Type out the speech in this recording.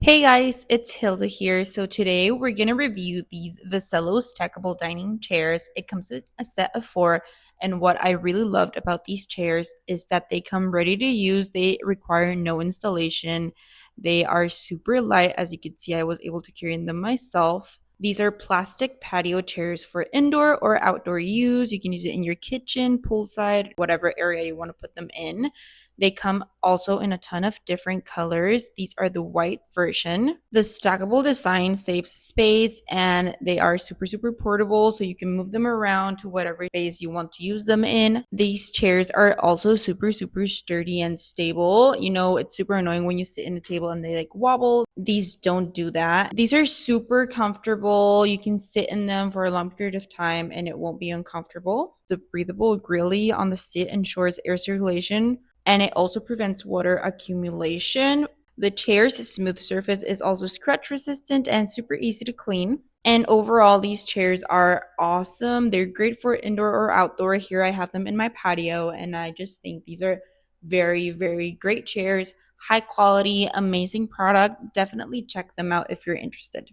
Hey guys, it's Hilda here. So today we're gonna review these VECELO Stackable Dining Chairs. It comes in a set of four, and what I really loved about these chairs is that they come ready to use. They require no installation. They are super light. As you can see, I was able to carry them myself. These are plastic patio chairs for indoor or outdoor use. You can use it in your kitchen, poolside, whatever area you want to put them in. They come also in a ton of different colors. These are the white version. The stackable design saves space and they are super portable, so you can move them around to whatever space you want to use them in. These chairs are also super sturdy and stable. You know, it's super annoying when you sit in a table and they like wobble. These don't do that. These are super comfortable. You can sit in them for a long period of time and it won't be uncomfortable. The breathable grilly on the seat ensures air circulation and it also prevents water accumulation. The chair's smooth surface is also scratch resistant and super easy to clean. And overall, these chairs are awesome. They're great for indoor or outdoor. Here I have them in my patio, and I just think these are very great chairs. High quality, amazing product. Definitely check them out if you're interested.